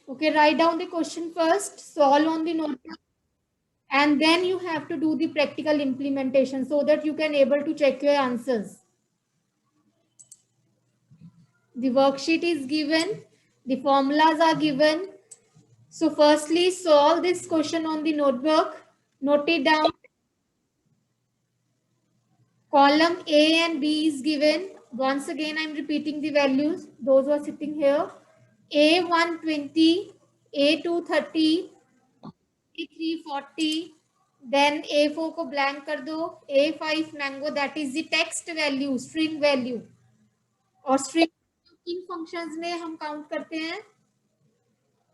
Okay, write down the question first, solve on the notebook, and then you have to do the practical implementation so that you can able to check your answers. The worksheet is given, the formulas are given. So firstly, solve this question on the notebook, note it down. Column A and B is given. Once again, I'm repeating the values. Those who are sitting here. A 120, A 230, A 340. Then A4 को blank कर दो. A5 mango, that is the text value, string value. और string किन functions में हम count करते हैं?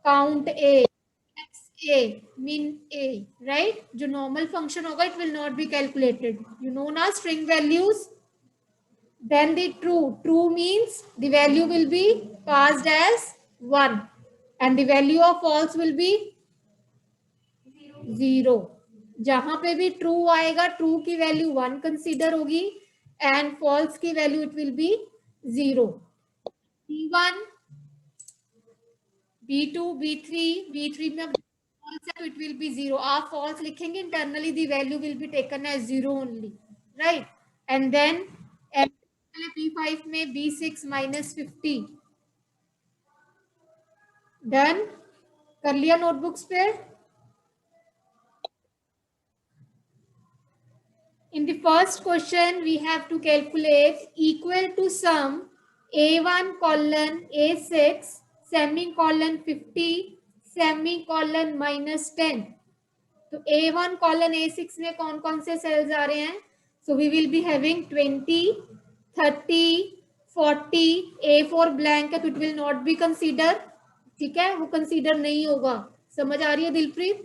Count A, X A, min A, right? जो normal function होगा, it will not be calculated. You know ना string values. Then the true means the value will be passed as 1 and the value of false will be 0. जहां पे भी true आएगा, true की value 1 consider होगी and false की value it will be 0. B1, B2, B3 में false है तो it will be 0. आप false लिखेंगे, internally the value will be taken as 0 only, right? And then B5 में B6 minus 50. डन कर लिया नोटबुक्स पे. In the first question, we have to calculate equal to sum A1 colon A6 semicolon 50 semicolon minus 10. तो A1 colon A6 में कौन कौन से sales आ रहे हैं? So we will be having 20, 30, 40. A4 blank है तो it will not be consider. ठीक है, वो कंसीडर नहीं होगा. समझ आ रही है दिलप्रीत?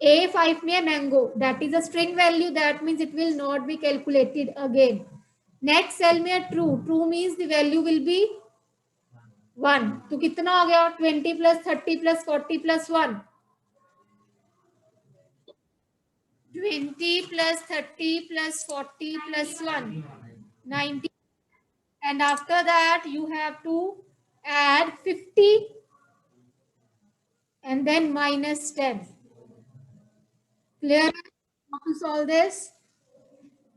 A5 में mango, that is a string value, that means it will not be calculated again. Next cell में true means the value will be 1. तो कितना हो गया? 20 plus 30 plus 40 plus 1. 20 plus 30 plus 40 plus 1. 90. And after that you have to add 50 and then minus 10. Clear how to solve this?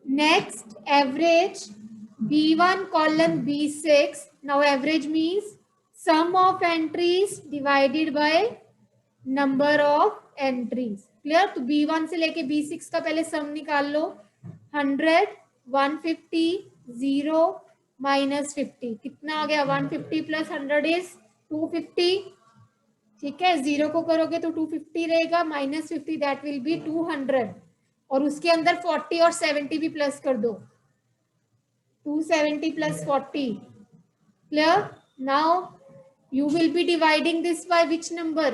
Next, average B1 colon B6. Now average means sum of entries divided by number of entries. Clear? तो B1 से लेके B6 का पहले sum निकाल लो. 100, 150, 0, minus 50. कितना आ गया? 150 plus 100 is 250. ठीक है, 0 को करोगे तो 250 रहेगा, minus 50 that will be 200. और उसके अंदर 40 और 70 भी प्लस कर दो. 270 plus 40. Clear? Now you will be dividing this by which number?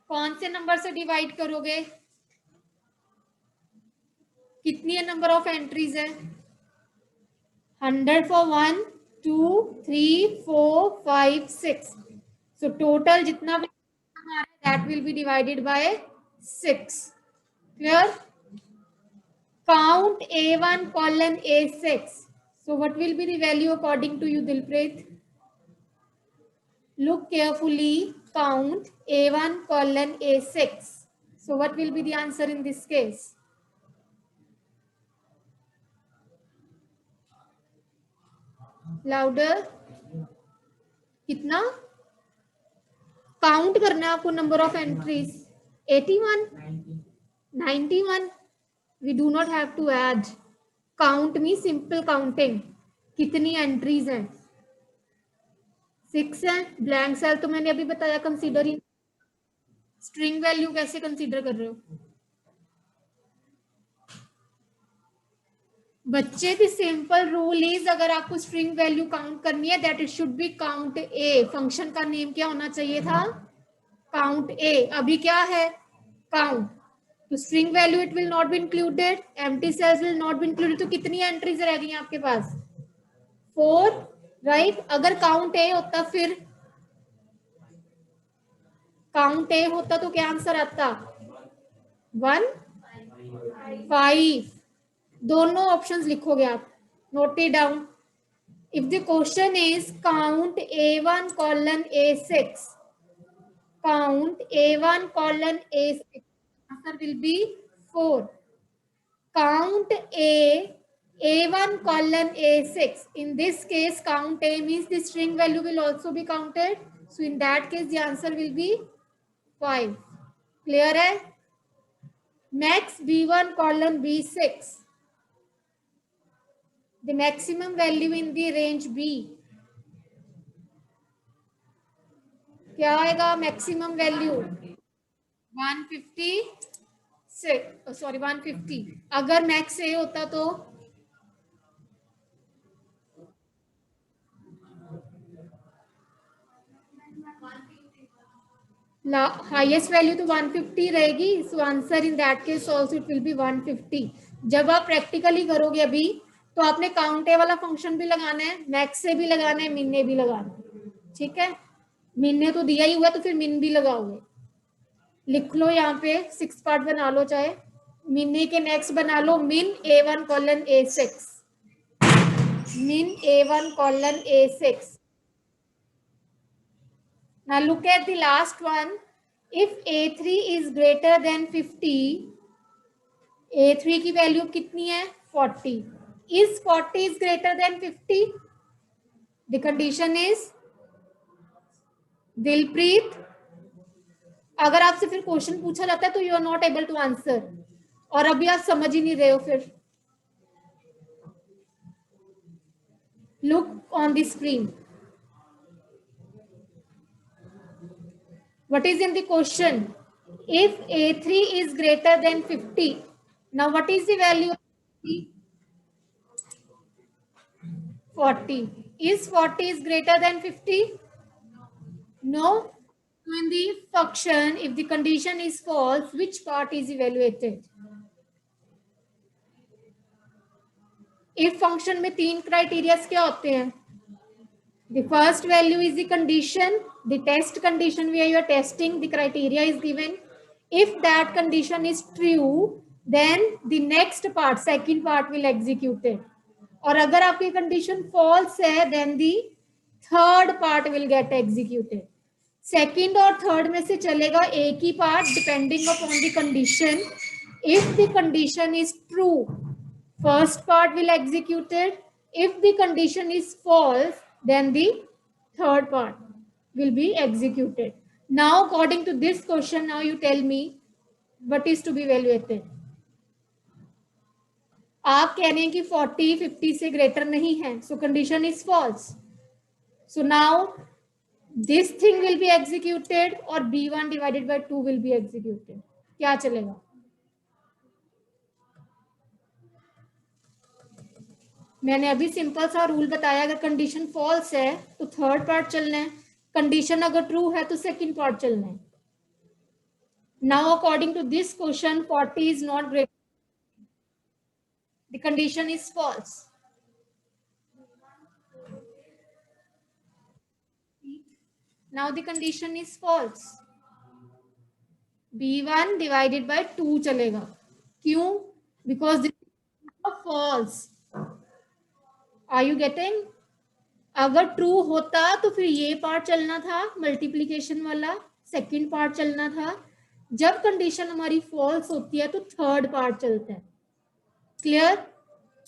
कौन से नंबर से डिवाइड करोगे? कितनी नंबर ऑफ एंट्रीज है? 100 for 1, 2, 3, 4, 5, 6. So total जितना भी that will be divided by 6. Clear? Count A1 colon A6. So what will be the value according to you, Dilpreet? Look carefully. Count A1 colon A6. So what will be the answer in this case? Louder. कितना? Count करना है आपको number of entries. 81, 91. We do not have to add. Count me simple counting. कितनी entries हैं? 6 है. Blank cell तो मैंने अभी बताया कंसीडर ही. स्ट्रिंग वैल्यू कैसे कंसीडर कर रहे हो बच्चे? दी सिंपल रूल इज अगर आपको स्ट्रिंग वैल्यू काउंट करनी है that it should be count A. Function का नेम क्या होना चाहिए था? काउंट ए. अभी क्या है? काउंट. तो string value it will not be included, empty cells will not be included. तो कितनी एंट्रीज रह गई आपके पास? 4, राइट? अगर काउंट ए होता फिर काउंट ए होता तो क्या आंसर आता? 1, 5. दोनों ऑप्शंस लिखोगे आप. Note it down. If the question is count A1 colon A6, count A1 colon A6, answer will be 4. Count A1 colon A6. In this case, count A means the string value will also be counted. So in that case, the answer will be 5. Clear hai? Next, B1 colon B6. The maximum value in the range B. क्या आएगा maximum value? 150 sorry 150. अगर max ए होता तो highest value तो 150 रहेगी. So answer in that case also it will be 150. जब आप practically करोगे अभी तो आपने काउंट ए वाला फंक्शन भी लगाना है, मैक्स से भी लगाना है, मिन ने भी लगाना है. ठीक है, मिन ने तो दिया ही हुआ तो फिर मिन भी लगाओगे. लिख लो यहाँ पे 6 पार्ट बना लो, चाहे मिन के नेक्स्ट बना लो मिन A1 colon A6, min A1 colon A6. Now look at the last one. If A3 is greater than 50, A3 की वैल्यू कितनी है? 40. Is 40 is greater than 50? The condition is Dilpreet. अगर आपसे फिर क्वेश्चन पूछा जाता है तो you are not able to answer, और अभी आप समझ ही नहीं रहे हो. फिर look on the screen. What is in the question? If A3 is greater than 50, now what is the value of 40? Is 40 is greater than 50? No. So in the function, if the condition is false, which part is evaluated? If function में 3 criteria क्या होते हैं? The first value is the condition, the test condition where you are testing, the criteria is given. If that condition is true, then the next part, second part will execute it. और अगर आपकी condition false है, then the third part will get executed. Second और third में से चलेगा एक ही part depending upon the condition. If the condition is true, first part will executed. If the condition is false, then the third part will be executed. Now according to this question, now you tell me what is to be evaluated. आप कह रहे हैं कि 40 50 से greater नहीं है, so condition is false. So now this thing will be executed or B1 divided by 2 will be executed. क्या चलेगा? मैंने अभी सिंपल सा रूल बताया, अगर कंडीशन फॉल्स है तो थर्ड पार्ट चलना है, कंडीशन अगर ट्रू है तो सेकंड पार्ट चलना है. Now according to this question 40 is not greater, the condition is false. Now the condition is false, B1 divided by 2 चलेगा. क्यों? Because this is false. Are you getting? अगर true होता तो फिर ये पार्ट चलना था मल्टीप्लीकेशन वाला, सेकंड पार्ट चलना था. जब कंडीशन हमारी फॉल्स होती है तो थर्ड पार्ट चलता है. Clear?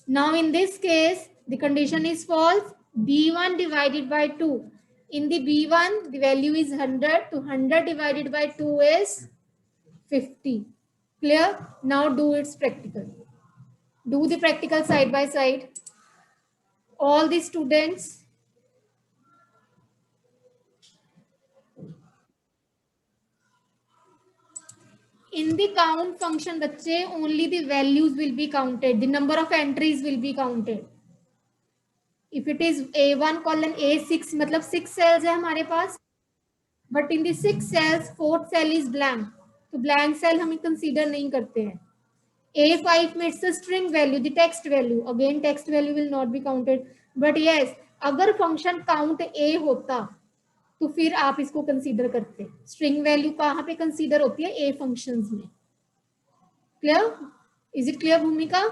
Now in this case the condition is false, B1 divided by 2. In the B1 the value is 100, तो 100 divided by 2 is 50. Clear? Now do its practical. Do the practical side by side. All the students, in the count function बच्चे only the values will be counted, the number of entries will be counted. If it is A1 colon A6 मतलब 6 cells है हमारे पास, but in the 6 cells 4th cell is blank, तो blank cell हम consider नहीं करते हैं. A5 में it's a string value, the text value, again text value will not be counted. But yes, अगर फंक्शन काउंट A होता तो फिर आप इसको कंसीडर करते. स्ट्रिंग वैल्यू कहाँ पे कंसीडर होती है? A फंक्शंस में. Clear? Is it clear Bhumika?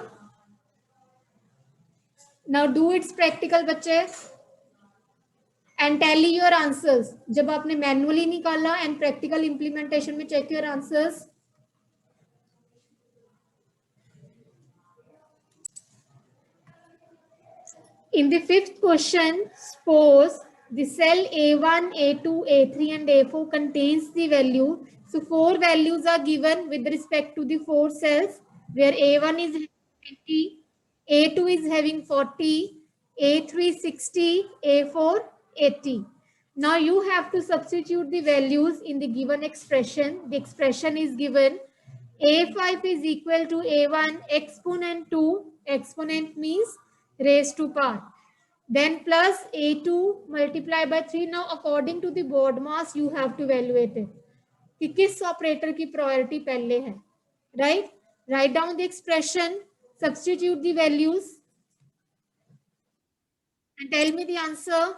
Now do its practical बच्चे एंड टेल योर आंसर्स. जब आपने मैनुअली निकाला एंड प्रैक्टिकल इंप्लीमेंटेशन में check your answers. In the fifth question, suppose the cell A1, A2, A3 and A4 contains the value. So 4 values are given with respect to the 4 cells, where A1 is 20, A2 is having 40, A3 60, A4 80. Now you have to substitute the values in the given expression. The expression is given. A5 is equal to A1 exponent 2. Exponent means raised to power. Then plus A2 multiplied by 3. Now according to the board mass you have to evaluate it. कि किस operator की priority पहले है. Right. Right down the expression, substitute the values and tell me the answer.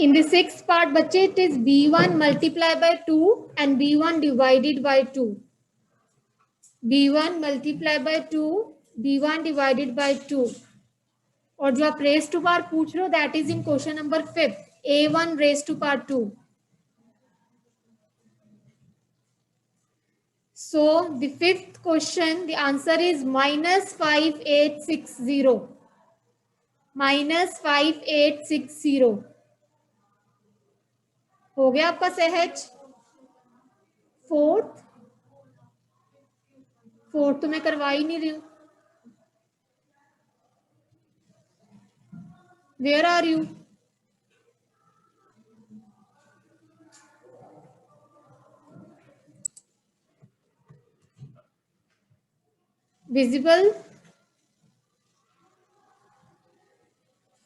In the sixth part, बच्चे, it is B1 multiplied by 2 and B1 divided by 2. B1 multiplied by 2, B1 divided by 2. और जो आप race to power पूछ रहे हो that is in question number 5, A1 raise to power 2. So the fifth question, the answer is -5860. -5860. हो गया आपका सहज. फोर्थ तो मैं करवा ही नहीं रही हूं. Where are you? visible?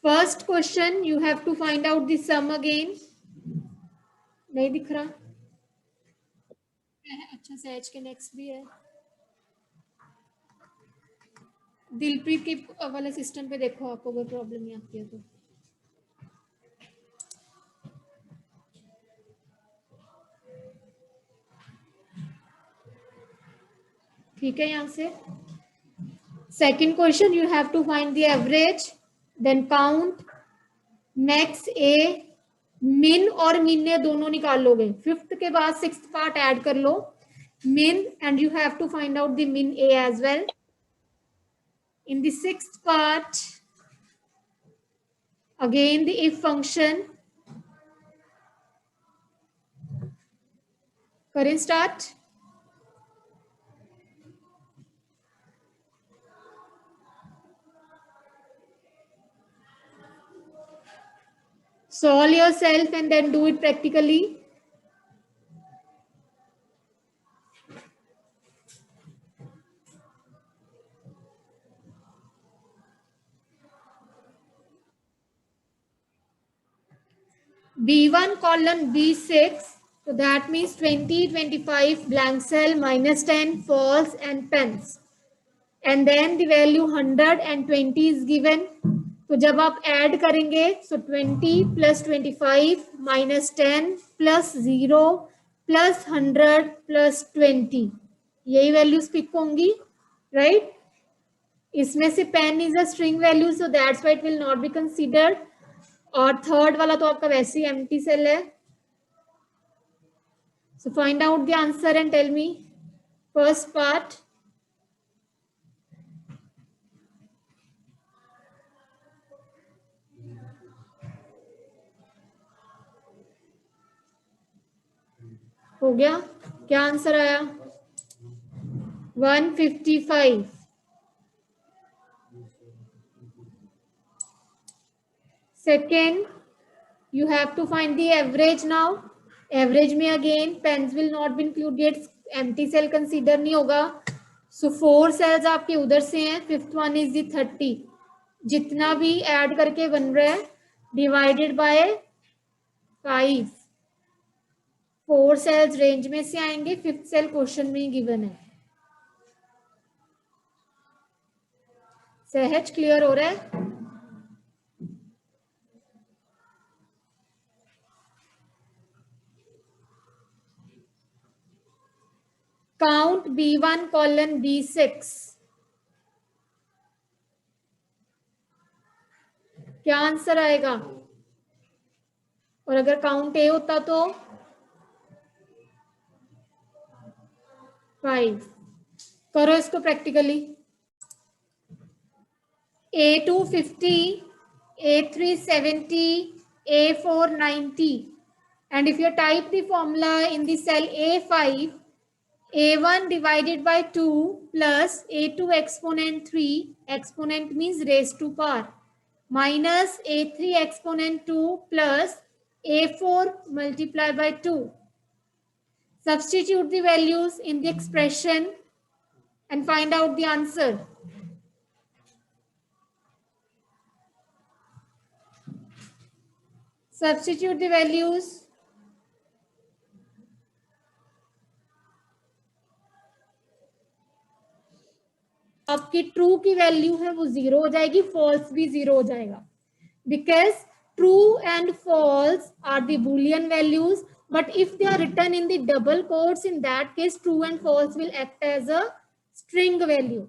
First question you have to find out the sum again. नहीं दिख रहा. अच्छा सहज के नेक्स्ट भी है. दिलप्रीत के वाले सिस्टम पे देखो आपको कोई प्रॉब्लम नहीं आती है तो. ठीक है. यहां से second question you have to find the average, then count max A. Min और मिन ने दोनों निकाल लोगे. फिफ्थ के बाद सिक्स्थ पार्ट ऐड कर लो min and you have to find out the min A as well. In the sixth part, again the if function. Karan, start. Solve yourself and then do it practically. B1 colon B6, so that means 20, 25 blank cell, -10 false and pens, and then the value 100 and 20 is given. तो जब आप add करेंगे so 20 plus 25 minus 10 plus 0 plus 100 plus 20, यही values pick होंगी. Right. इसमें से pen is a string value so that's why it will not be considered. और third वाला तो आपका वैसे ही एम्प्टी सेल है. So find out the answer and tell me. First part, हो गया. क्या आंसर आया? 155. Second, you have to find the average now. Average में again pens will not be included, empty cell consider नहीं होगा. So 4 cells आपके उधर से हैं. Fifth one is the 30. जितना भी ऐड करके बन रहा है divided by 5. 4 cells रेंज में से आएंगे. फिफ्थ सेल क्वेश्चन में गिवन है. सहज क्लियर हो रहा है? काउंट B1 कॉलन B6, क्या आंसर आएगा? और अगर काउंट A होता तो 5। करो इसको practically. A2 50, A3 70, A4 90, and if you type the formula in the cell A5, A1 divided by 2 plus A2 exponent 3, exponent means raised to power, minus A3 exponent 2 plus A4 multiplied by 2. Substitute the values in the expression and find out the answer. Substitute the values. आपकी true की value है वो 0 हो जाएगी, false भी 0 हो जाएगा, because true and false are the Boolean values, but if they are written in the double quotes, in that case true and false will act as a string value,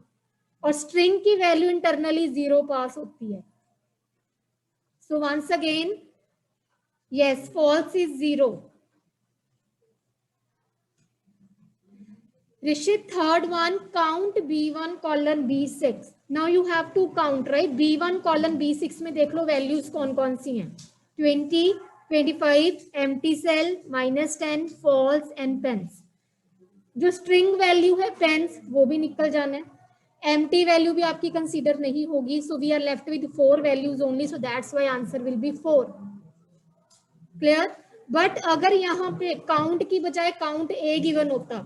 और string की value internally 0 pass होती है. So once again, yes, false is 0. Rishit, third one, count B1 colon B6. Now you have to count, right? B1 colon B6 में देख लो values कौन कौन सी हैं. 20, 25, empty cell, -10, false and pens. जो string value है pens वो भी निकल जाना है. एम्प्टी वैल्यू भी आपकी कंसीडर नहीं होगी. So we are left with 4 values only. So that's why answer will be 4. Clear? But अगर यहाँ पे काउंट की बजाय काउंट ए गिवन होता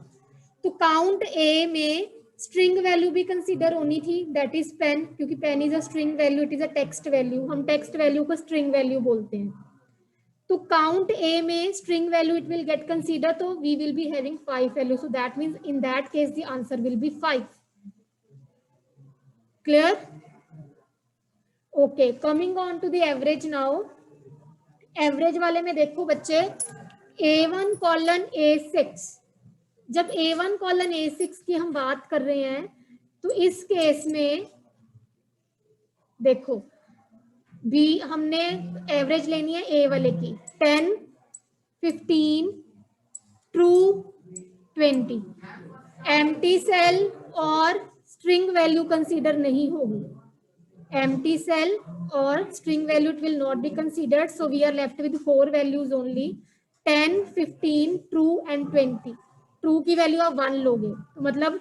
तो काउंट ए में स्ट्रिंग वैल्यू भी कंसीडर होनी थी, दैट इज पेन, क्योंकि pen is a string value, it is a text value. हम टेक्स्ट वैल्यू को स्ट्रिंग वैल्यू बोलते हैं. तो काउंट ए में string value it will get consider, तो we will be having 5 value. So that means in that case the answer will be 5. Clear? Okay, coming on to the average now. Average वाले में देखो बच्चे, A1 colon A6. जब A1 colon A6 की हम बात कर रहे हैं तो इस केस में देखो बी हमने एवरेज लेनी है A वाले की. 10, 15, ट्रू, 20. एम्प्टी सेल और स्ट्रिंग वैल्यू कंसीडर नहीं होगी. empty cell or string value it will not be considered, so we are left with 4 values only, 10, 15, true and 20. True की वैल्यू आप 1 लोगे तो मतलब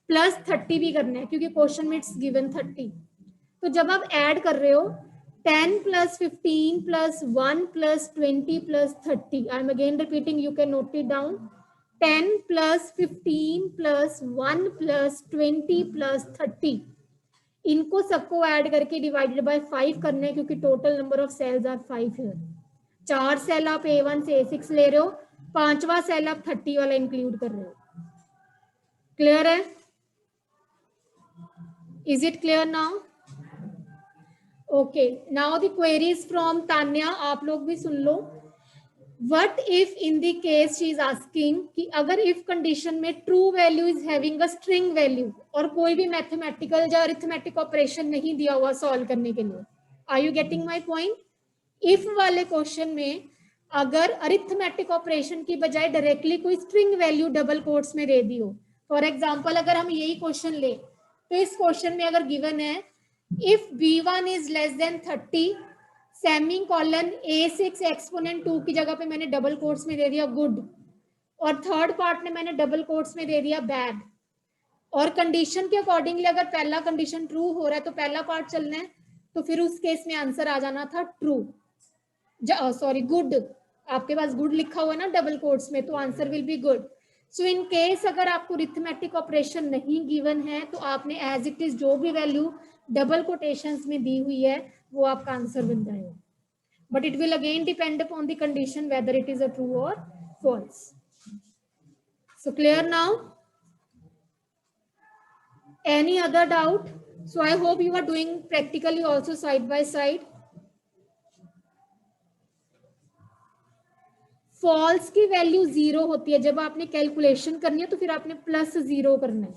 प्लस 30 भी करना है क्योंकि क्वेश्चन में इट्स गिवन 30. तो जब आप ऐड कर रहे हो 10 plus 15 plus 1 plus 20 plus 30, I am again repeating, you can note it down. 10 plus 15 plus 1 plus 20 plus 30, इनको सबको ऐड करके डिवाइडेड बाय 5 करना है क्योंकि total number of cells are 5 here. 4 cell आप A1 से A6 ले रहे हो, 5वां सेल आप 30 वाला इंक्लूड कर रहे हो. क्लियर है? Is it clear now? Okay, now the queries from Tanya, आप लोग भी सुन लो. What if in the case she is asking कि अगर if condition में true value is having a string value और कोई भी मैथमेटिकल या अरिथमेटिक ऑपरेशन नहीं दिया हुआ सॉल्व करने के लिए. Are you getting my point? if वाले क्वेश्चन में अगर अरिथमेटिक ऑपरेशन की बजाय डायरेक्टली कोई स्ट्रिंग वैल्यू डबल कोट्स में दे दी हो, फॉर एग्जाम्पल अगर हम यही क्वेश्चन ले तो इस क्वेश्चन में अगर गिवन है if B1 is less than 30, semi colon A6 exponent 2 की जगह पे मैंने डबल कोट्स में दे दिया गुड, और थर्ड पार्ट में मैंने डबल कोट्स में दे दिया बैड. और कंडीशन के अकॉर्डिंगली अगर पहला कंडीशन ट्रू हो रहा है तो पहला पार्ट चलना है, तो फिर उस केस में आंसर आ जाना था ट्रू, सॉरी गुड. आपके पास गुड लिखा हुआ है ना डबल कोट्स में, तो answer will be good. So in case अगर आपको अरिथमेटिक ऑपरेशन नहीं गिवन है तो आपने एज इट इज जो भी वैल्यू डबल कोटेशंस में दी हुई है वो आपका आंसर बन जाएगा. But it will again depend upon the condition whether it is a true और false. So clear now? Any other doubt? So I hope you are doing practically also side by side. False की value 0 होती है, जब आपने calculation करनी है तो फिर आपने +0 करना है.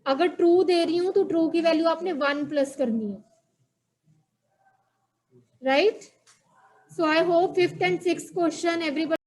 अगर ट्रू दे रही हूं तो ट्रू की वैल्यू आपने 1 प्लस करनी है. Right. So I hope 5th and 6th question everybody